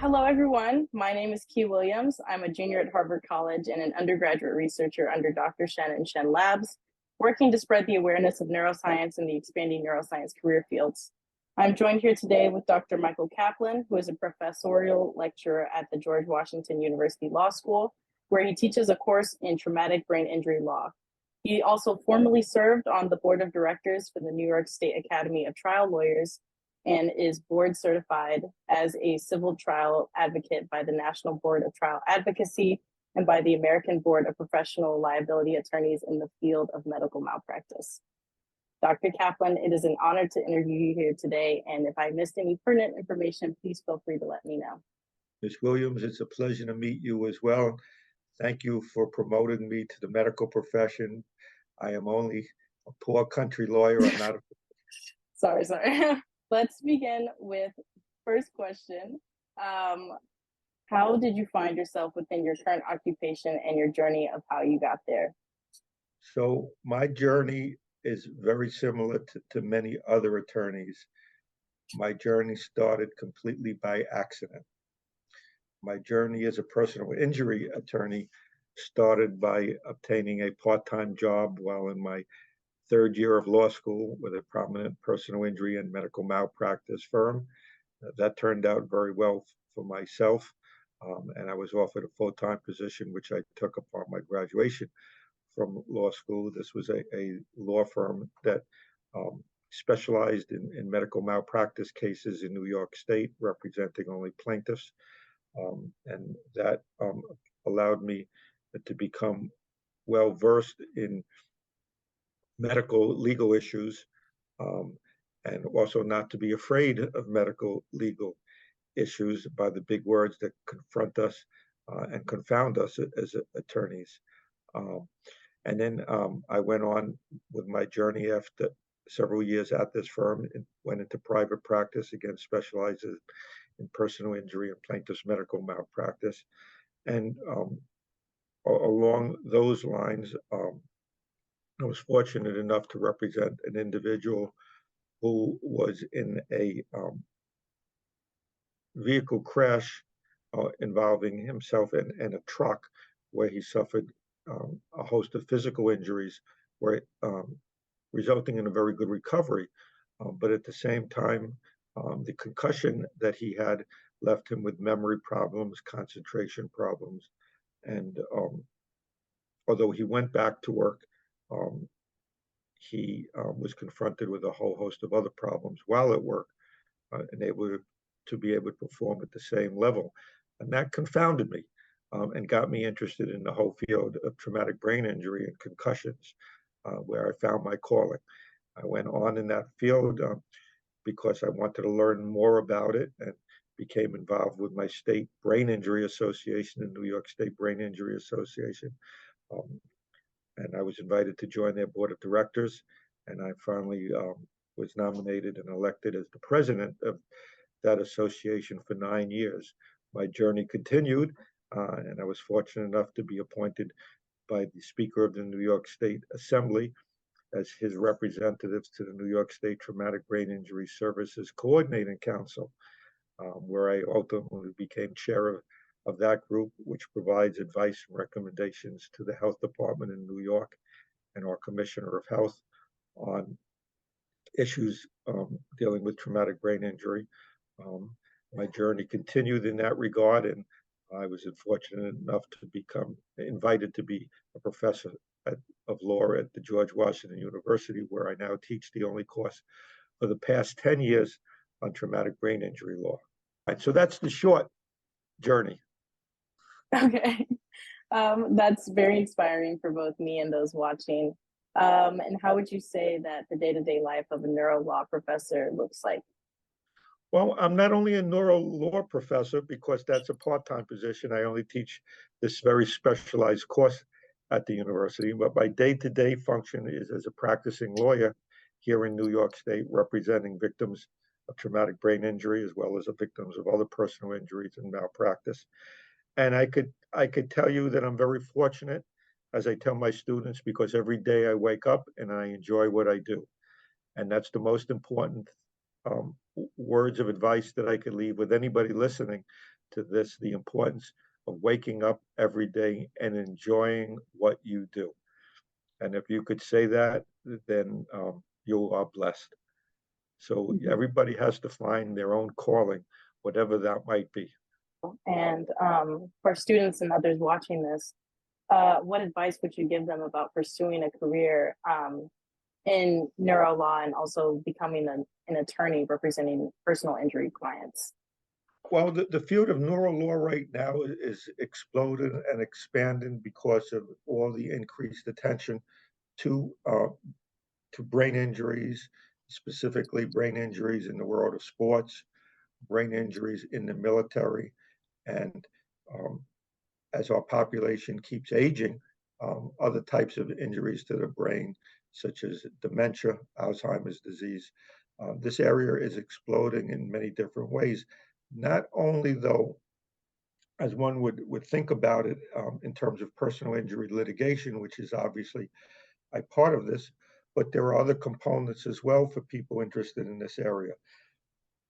Hello, everyone. My name is Key Williams. I'm a junior at Harvard College and an undergraduate researcher under Dr. Shen and Shen Labs, working to spread the awareness of neuroscience and the expanding neuroscience career fields. I'm joined here today with Dr. Michael Kaplen, who is a professorial lecturer at the George Washington University Law School, where he teaches a course in traumatic brain injury law. He also formerly served on the board of directors for the New York State Academy of Trial Lawyers and is board certified as a civil trial advocate by the National Board of Trial Advocacy and by the American Board of Professional Liability Attorneys in the field of medical malpractice. Dr. Kaplen, it is an honor to interview you here today, and if I missed any pertinent information, please feel free to let me know. Ms. Williams, it's a pleasure to meet you as well. Thank you for promoting me to the medical profession. I am only a poor country lawyer. I'm not a... Sorry. Let's begin with first question. How did you find yourself within your current occupation and your journey of how you got there? So my journey is very similar to many other attorneys. My journey started completely by accident. My journey as a personal injury attorney started by obtaining a part-time job while in my third year of law school with a prominent personal injury and medical malpractice firm. That turned out very well for myself, and I was offered a full-time position, which I took upon my graduation from law school. This was a law firm that specialized in medical malpractice cases in New York State, representing only plaintiffs, and that allowed me to become well-versed in medical legal issues, and also not to be afraid of medical legal issues by the big words that confront us and confound us as attorneys. And then I went on with my journey after several years at this firm and went into private practice, again, specializes in personal injury and plaintiff's medical malpractice. And along those lines, I was fortunate enough to represent an individual who was in a vehicle crash involving himself and a truck, where he suffered a host of physical injuries, where resulting in a very good recovery. But at the same time, the concussion that he had left him with memory problems, concentration problems, and although he went back to work, he was confronted with a whole host of other problems while at work, and able to be able to perform at the same level. And that confounded me and got me interested in the whole field of traumatic brain injury and concussions, where I found my calling. I went on in that field because I wanted to learn more about it, and became involved with my state brain injury association, the New York State Brain Injury Association. And I was invited to join their board of directors, and I finally was nominated and elected as the president of that association for 9 years. My journey continued, and I was fortunate enough to be appointed by the Speaker of the New York State Assembly as his representatives to the New York State Traumatic Brain Injury Services Coordinating Council, where I ultimately became chair of that group, which provides advice and recommendations to the health department in New York and our commissioner of health on issues dealing with traumatic brain injury. My journey continued in that regard, and I was fortunate enough to become invited to be a professor of law at the George Washington University, where I now teach the only course for the past 10 years on traumatic brain injury law. And so that's the short journey. Okay. That's very inspiring for both me and those watching. And how would you say that the day-to-day life of a neuro law professor looks like? Well, I'm not only a neuro law professor, because that's a part-time position. I only teach this very specialized course at the university, but my day-to-day function is as a practicing lawyer here in New York State, representing victims of traumatic brain injury, as well as the victims of other personal injuries and malpractice. And I could tell you that I'm very fortunate, as I tell my students, because every day I wake up and I enjoy what I do. And that's the most important words of advice that I could leave with anybody listening, to this, the importance of waking up every day and enjoying what you do. And if you could say that, then you are blessed. So everybody has to find their own calling, whatever that might be. And for students and others watching this, what advice would you give them about pursuing a career in neuro law and also becoming an attorney representing personal injury clients? Well, the field of neuro law right now is exploding and expanding because of all the increased attention to brain injuries, specifically brain injuries in the world of sports, brain injuries in the military, and as our population keeps aging, other types of injuries to the brain, such as dementia, Alzheimer's disease. This area is exploding in many different ways. Not only, though, as one would think about it in terms of personal injury litigation, which is obviously a part of this, but there are other components as well for people interested in this area.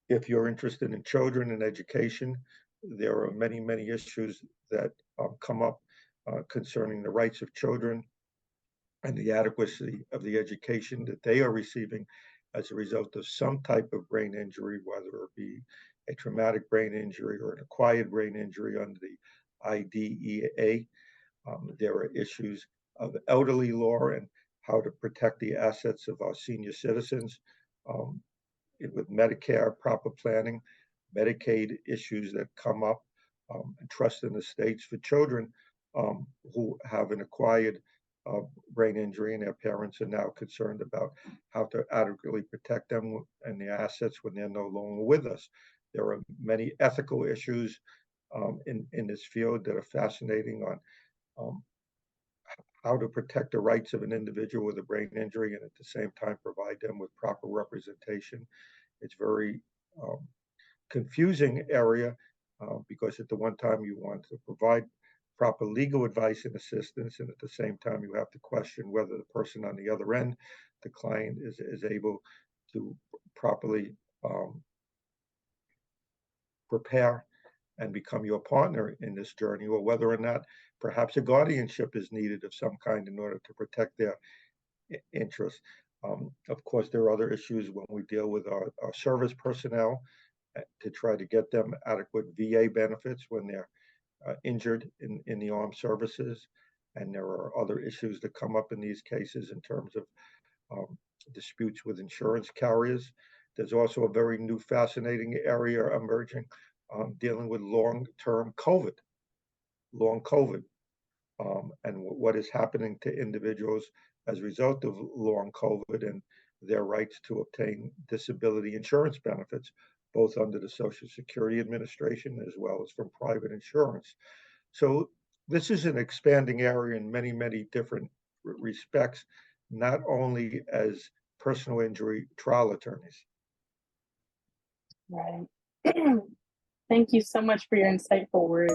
If you're interested in children and education, there are many, many issues that come up concerning the rights of children and the adequacy of the education that they are receiving as a result of some type of brain injury, whether it be a traumatic brain injury or an acquired brain injury under the IDEA. There are issues of elderly law and how to protect the assets of our senior citizens. With Medicare, proper planning, Medicaid issues that come up, and trust in the states for children who have an acquired brain injury and their parents are now concerned about how to adequately protect them and their assets when they're no longer with us. There are many ethical issues in this field that are fascinating on how to protect the rights of an individual with a brain injury and at the same time provide them with proper representation. It's very confusing area because at the one time you want to provide proper legal advice and assistance, and at the same time you have to question whether the person on the other end, the client, is able to properly prepare and become your partner in this journey, or whether or not perhaps a guardianship is needed of some kind in order to protect their interests. Of course, there are other issues when we deal with our service personnel to try to get them adequate VA benefits when they're injured in the armed services. And there are other issues that come up in these cases in terms of disputes with insurance carriers. There's also a very new fascinating area emerging dealing with long-term COVID, long COVID, and what is happening to individuals as a result of long COVID and their rights to obtain disability insurance benefits, both under the Social Security Administration as well as from private insurance. So this is an expanding area in many, many different respects, not only as personal injury trial attorneys. Right. Thank you so much for your insightful words.